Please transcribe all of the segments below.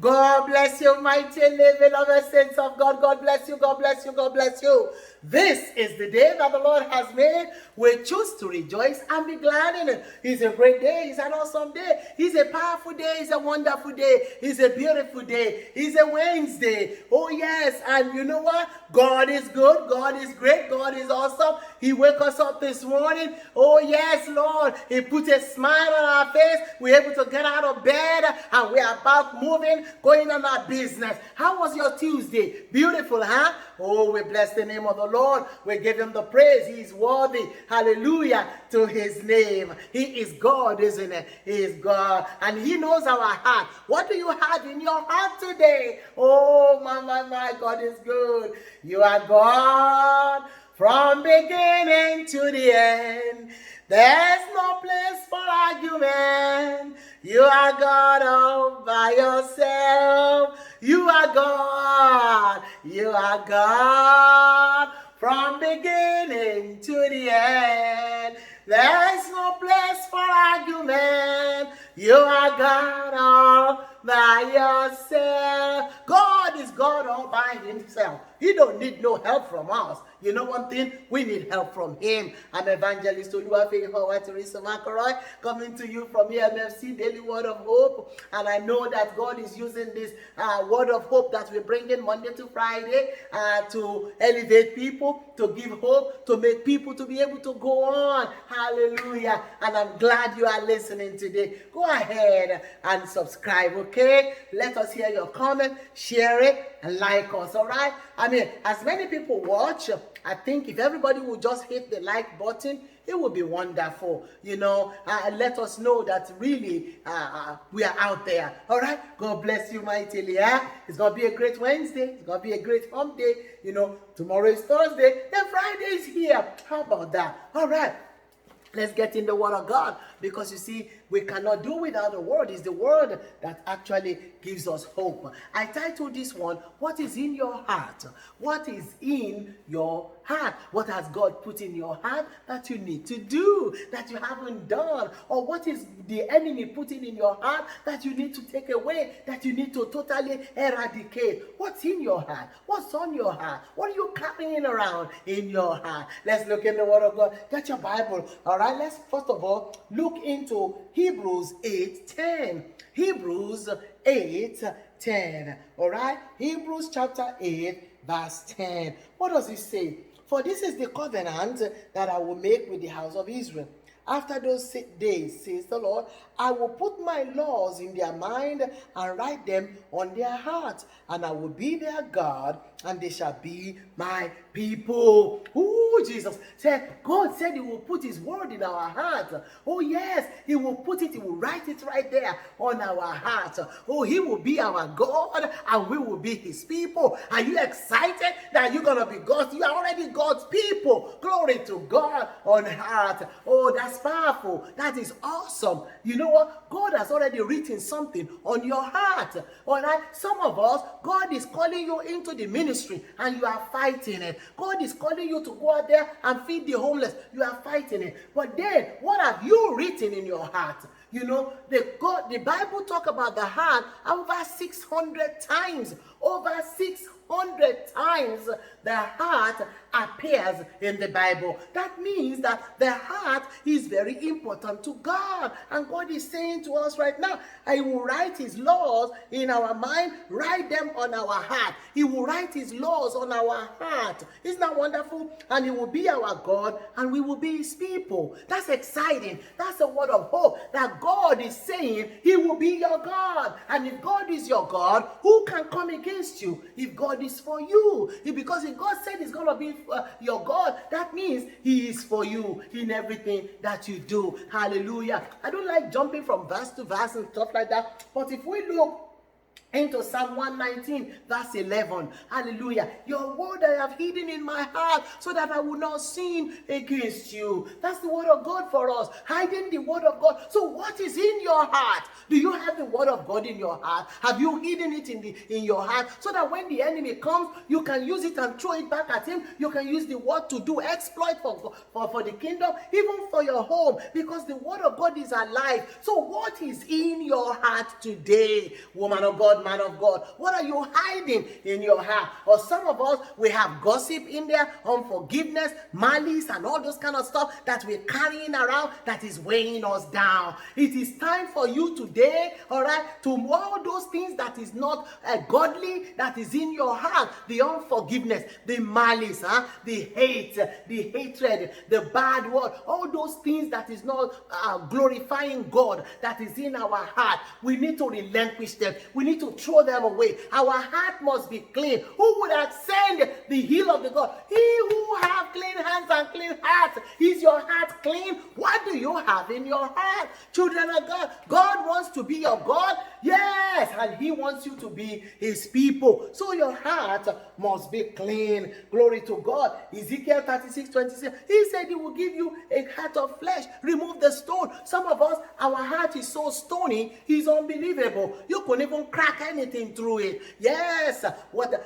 God bless you, mighty beloved saints of God. God bless you, God bless you, God bless you. This is the day that the Lord has made. We choose to rejoice and be glad in it. It's a great day. It's an awesome day. It's a powerful day. It's a wonderful day. It's a beautiful day. It's a Wednesday. Oh, yes. And you know what? God is good. God is great. God is awesome. He woke us up this morning. Oh, yes, Lord. He put a smile on our face. We're able to get out of bed and we're about moving, going on our business. How was your Tuesday? Beautiful, huh? Oh, we bless the name of the Lord. We give him the praise. He is worthy. Hallelujah to his name. He is God, isn't it? He is God. And he knows our heart. What do you have in your heart today? Oh, my, God is good. You are God from beginning to the end. There's no place for argument. You are God all by yourself. You are God. You are God from beginning to the end. There's no place for argument. You are God all by yourself. God is God all by himself. He don't need no help from us. You know one thing? We need help from him. I'm Evangelist Oluwafemi Teresa McElroy, coming to you from EMFC Daily Word of Hope. And I know that God is using this word of hope that we bring in Monday to Friday to elevate people, to give hope, to make people to be able to go on. Hallelujah. And I'm glad you are listening today. Go ahead and subscribe, okay? Let us hear your comment, share it, and like us, all right? I mean, as many people watch, I think if everybody would just hit the like button, it would be wonderful. You know, let us know that really we are out there. All right? God bless you mightily. It's going to be a great Wednesday. It's going to be a great hump day. You know, tomorrow is Thursday. Then Friday is here. How about that? All right. Let's get in the word of God, because you see, we cannot do without the word. It's the word that actually gives us hope. I titled this one, What is in your heart? What is in your heart? What has God put in your heart that you need to do, that you haven't done? Or what is the enemy putting in your heart that you need to take away, that you need to totally eradicate? What's in your heart? What's on your heart? What are you carrying around in your heart? Let's look in the word of God. Get your Bible. All right, let's first of all look into Hebrews 8:10. Hebrews 8:10. All right, Hebrews chapter 8, verse 10. What does it say? For this is the covenant that I will make with the house of Israel. After those days, says the Lord, I will put my laws in their mind and write them on their hearts, and I will be their God, and they shall be my people. Oh, Jesus said, God said he will put his word in our hearts. Oh, yes, he will put it, he will write it right there on our hearts. Oh, he will be our God, and we will be his people. Are you excited that you're going to be God's? You are already God's people. Glory to God on earth. Oh, that's powerful. That is awesome. You know what? God has already written something on your heart. All right? Some of us, God is calling you into the ministry and you are fighting it. God is calling you to go out there and feed the homeless. You are fighting it. But then, what have you written in your heart? You know, the Bible talk about the heart over 600 times. Over 600 times the heart appears in the Bible. That means that the heart is very important to God. And God is saying to us right now, He will write His laws in our mind, write them on our heart. He will write His laws on our heart. Isn't that wonderful? And He will be our God, and we will be His people. That's exciting. That's a word of hope that God is saying He will be your God. And if God is your God, who can come against you? If God is for you, because if God said He's going to be your God, that means He is for you in everything that you do. Hallelujah. I don't like jumping from verse to verse and stuff like that, but if we look into Psalm 119, verse 11. Hallelujah. Your word I have hidden in my heart so that I will not sin against you. That's the word of God for us. Hiding the word of God. So what is in your heart? Do you have the word of God in your heart? Have you hidden it in your heart so that when the enemy comes, you can use it and throw it back at him? You can use the word to do exploit for the kingdom, even for your home, because the word of God is alive. So what is in your heart today, woman of God? God, man of God? What are you hiding in your heart? Or some of us, we have gossip in there, unforgiveness, malice, and all those kind of stuff that we're carrying around that is weighing us down. It is time for you today, all right, to all those things that is not godly, that is in your heart, the unforgiveness, the malice, the hate, the hatred, the bad word, all those things that is not glorifying God, that is in our heart. We need to relinquish them. We need to throw them away. Our heart must be clean. Who would ascend the hill of the God? He who have clean hands and clean hearts. Is your heart clean? What do you have in your heart? Children of God, God wants to be your God. Yes, and he wants you to be his people. So your heart must be clean. Glory to God. Ezekiel 36:26. He said he will give you a heart of flesh. Remove the stone. Some of us, our heart is so stony, it's unbelievable. You couldn't even crack anything through it. Yes.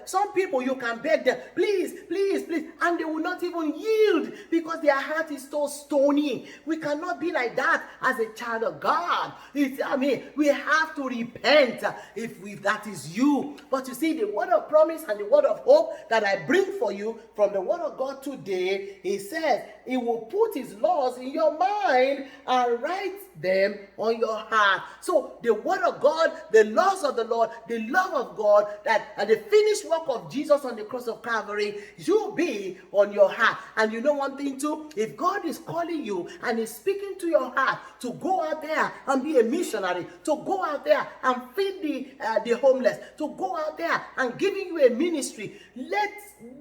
Some people, you can beg them, please, please, please, and they will not even yield because their heart is so stony. We cannot be like that as a child of God. We have to repent if that is you. But you see, the word of promise and the word of hope that I bring for you from the word of God today, he says he will put his laws in your mind and write them on your heart. So the word of God, the laws of the Lord, the love of God, and the finished work of Jesus on the cross of Calvary should be on your heart. And you know one thing too, if God is calling you and is speaking to your heart to go out there and be a missionary, to go out there and feed the homeless, to go out there and giving you a ministry,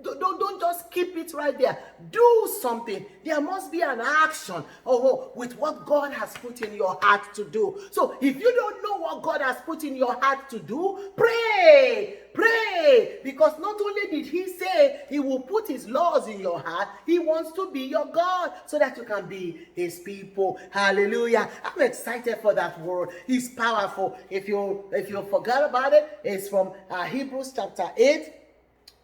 don't just keep it right there. Do something. There must be an action with what God has put in your heart to do. So if you don't know what God has put in your heart to do, pray. Pray, because not only did he say he will put his laws in your heart, he wants to be your God so that you can be his people. Hallelujah. I'm excited for that word. It's powerful. If you forgot about it, it's from Hebrews chapter 8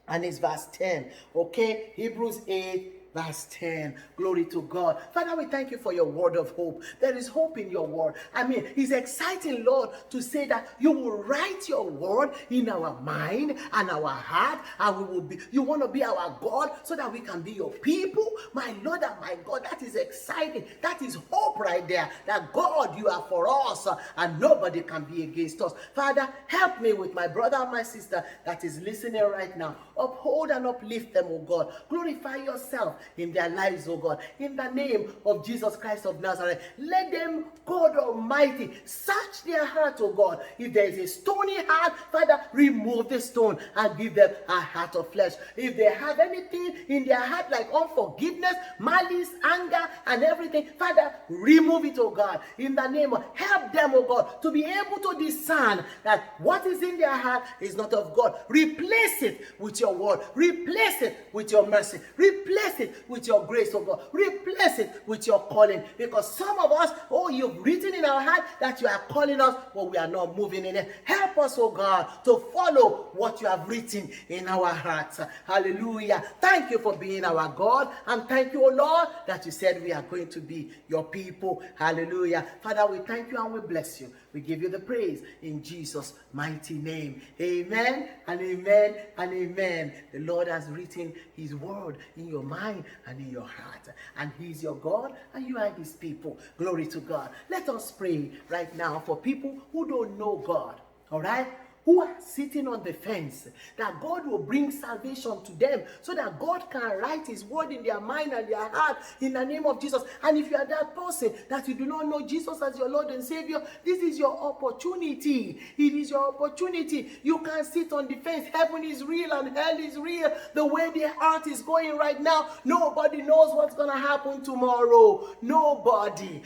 and it's verse 10. Okay, Hebrews 8 verse 10. Glory to God. Father, we thank you for your word of hope. There is hope in your word. It's exciting, Lord, to say that you will write your word in our mind and our heart, and you want to be our God so that we can be your people. My Lord and my God, that is exciting. That is hope right there. That God, you are for us and nobody can be against us. Father, help me with my brother and my sister that is listening right now. Uphold and uplift them, oh God. Glorify yourself in their lives, oh God. In the name of Jesus Christ of Nazareth, let them, God Almighty, search their heart, oh God. If there is a stony heart, Father, remove the stone and give them a heart of flesh. If they have anything in their heart like unforgiveness, malice, anger, and everything, Father, remove it, oh God. In the name of, help them, oh God, to be able to discern that what is in their heart is not of God. Replace it with your word. Replace it with your mercy. Replace it with your grace, oh God. Replace it with your calling. Because some of us, you've written in our heart that you are calling us, but we are not moving in it. Help us, oh God, to follow what you have written in our hearts. Hallelujah. Thank you for being our God. And thank you, oh Lord, that you said we are going to be your people. Hallelujah. Father, we thank you and we bless you. We give you the praise in Jesus' mighty name. Amen and amen and amen. The Lord has written his word in your mind and in your heart. And he's your God and you are his people. Glory to God. Let us pray right now for people who don't know God. All right? Who are sitting on the fence, that God will bring salvation to them so that God can write his word in their mind and their heart in the name of Jesus. And if you are that person that you do not know Jesus as your Lord and Savior, this is your opportunity. It is your opportunity. You can sit on the fence. Heaven is real and hell is real. The way the heart is going right now, nobody knows what's going to happen tomorrow. Nobody.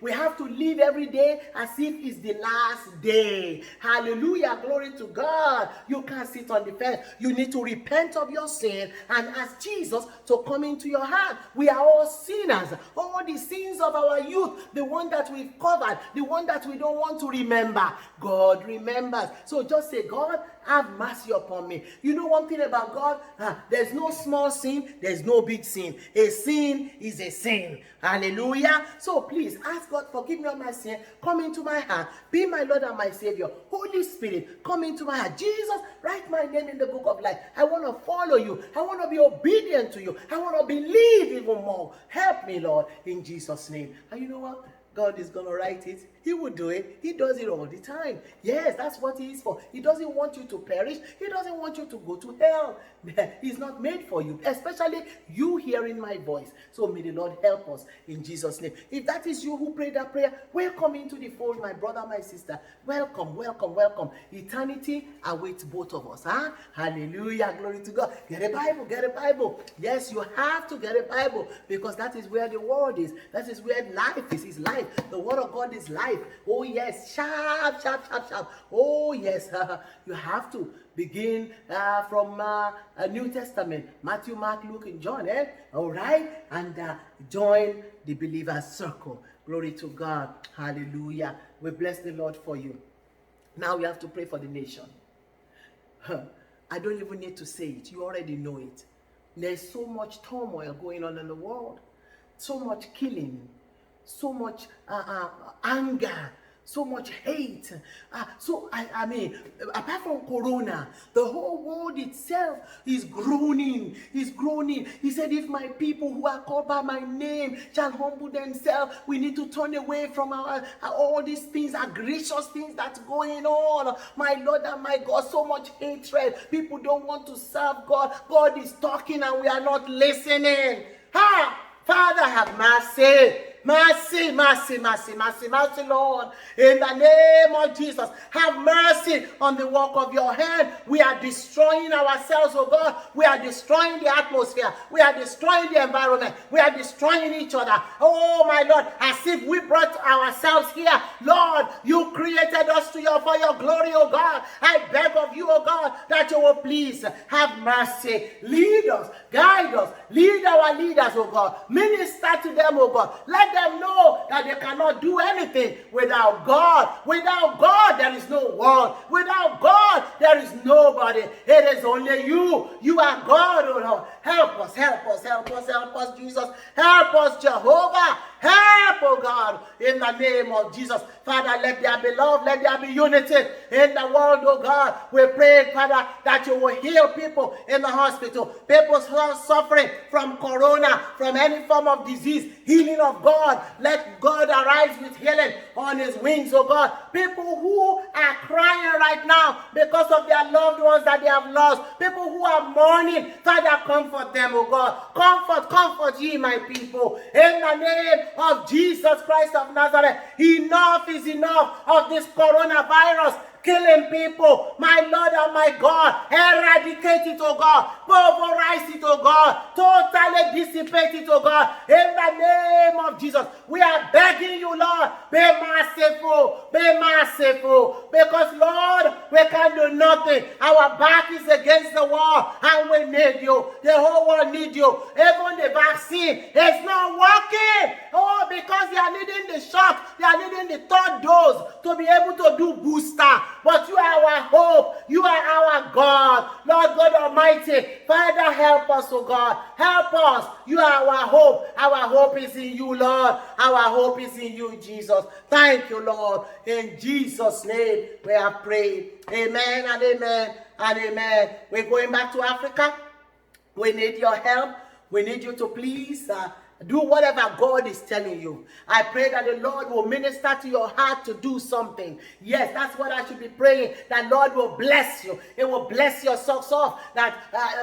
We have to live every day as if it's the last day. Hallelujah. Glory to God. You can't sit on the fence. You need to repent of your sin and ask Jesus to come into your heart. We are all sinners. All the sins of our youth, the one that we've covered, the one that we don't want to remember, God remembers. So just say, God, have mercy upon me. You know one thing about God? There's no small sin. There's no big sin. A sin is a sin. Hallelujah. So please ask God, forgive me of my sin. Come into my heart. Be my Lord and my Savior. Holy Spirit, Spirit, come into my heart. Jesus, write my name in the book of life. I want to follow you. I want to be obedient to you. I want to believe even more. Help me, Lord, in Jesus' name. And you know what? God is going to write it. He will do it. He does it all the time. Yes, that's what he is for. He doesn't want you to perish. He doesn't want you to go to hell. He's not made for you, especially you hearing my voice. So may the Lord help us in Jesus' name. If that is you who prayed that prayer, welcome into the fold, my brother, my sister. Welcome, welcome, welcome. Eternity awaits both of us. Huh? Hallelujah. Glory to God. Get a Bible. Get a Bible. Yes, you have to get a Bible because that is where the word is. That is where life is. It's life. The word of God is life. Oh yes, sharp, sharp, sharp, sharp. Oh yes, you have to begin from New Testament, Matthew, Mark, Luke, and John. All right, and join the believers' circle. Glory to God. Hallelujah. We bless the Lord for you. Now we have to pray for the nation. I don't even need to say it. You already know it. There's so much turmoil going on in the world, so much killing, so much anger, so much hate. I mean, apart from Corona, the whole world itself is groaning. Is groaning. He said, if my people who are called by my name shall humble themselves, we need to turn away from all these things, egregious things that's going on. My Lord and my God, so much hatred. People don't want to serve God. God is talking and we are not listening. Father, have mercy. Mercy, mercy, mercy, mercy, mercy, Lord. In the name of Jesus, have mercy on the work of your hand. We are destroying ourselves, oh God. We are destroying the atmosphere. We are destroying the environment. We are destroying each other. Oh, my Lord, as if we brought ourselves here. Lord, you created us for your glory, oh God. I beg of you, oh God, that you will please have mercy. Lead us, guide us, lead our leaders, oh God. Minister to them, oh God. Let them know that they cannot do anything without God. Without God, there is no world. Without God, there is nobody. It is only you. You are God, oh Lord. Help us, help us, help us, help us, Jesus. Help us, Jehovah. Help, oh God, in the name of Jesus. Father, let there be love, let there be unity in the world, oh God. We pray, Father, that you will heal people in the hospital, people suffering from corona, from any form of disease, healing of God. Let God arise with healing on his wings, oh God. People who are crying right now because of their loved ones that they have lost, people who are mourning, Father, comfort them, oh God. Comfort ye, my people, in the name of Jesus Christ of Nazareth. Enough is enough of this coronavirus killing people. My Lord and my God, eradicate it, oh God. Pulverize it, oh God. Totally dissipate it, oh God. In the name of Jesus, we are begging you, Lord, be merciful, be merciful. Because, Lord, we can do nothing. Our back is against the wall and we need you. The whole world needs you. Even the vaccine is not working. Oh, because they are needing the shot. They are needing the third dose to be able to do booster. But you are our hope. You are our God. Lord God Almighty, Father, help us, oh God. Help us. You are our hope. Our hope is in you, Lord. Our hope is in you, Jesus. Thank you, Lord. In Jesus' name we have prayed. Amen and amen and amen. We're going back to Africa. We need your help. We need you to please do whatever God is telling you. I pray that the Lord will minister to your heart to do something. Yes, that's what I should be praying. That Lord will bless you. It will bless your socks off. That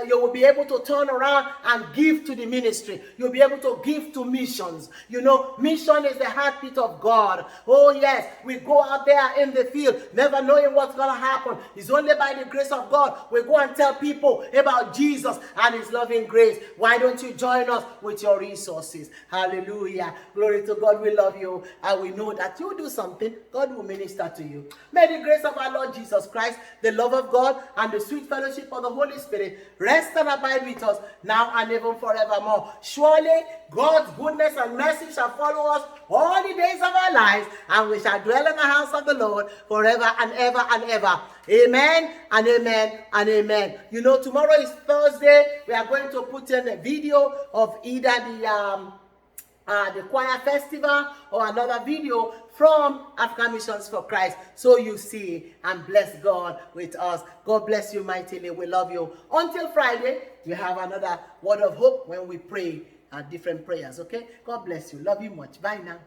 you will be able to turn around and give to the ministry. You'll be able to give to missions. You know, mission is the heartbeat of God. Oh yes, we go out there in the field, never knowing what's going to happen. It's only by the grace of God we go and tell people about Jesus and his loving grace. Why don't you join us with your resources? Hallelujah. Glory to God. We love you and we know that you do something, God will minister to you. May the grace of our Lord Jesus Christ, the love of God, and the sweet fellowship of the Holy Spirit rest and abide with us now and even forevermore. Surely God's goodness and mercy shall follow us all the days of our lives, and we shall dwell in the house of the Lord forever and ever and ever. Amen and amen and amen. You know, tomorrow is Thursday. We are going to put in a video of either the choir festival or another video from African Missions for Christ, so you see and bless God with us. God bless you mightily. We love you. Until Friday, we have another word of hope when we pray different prayers. Okay? God bless you. Love you much. Bye now.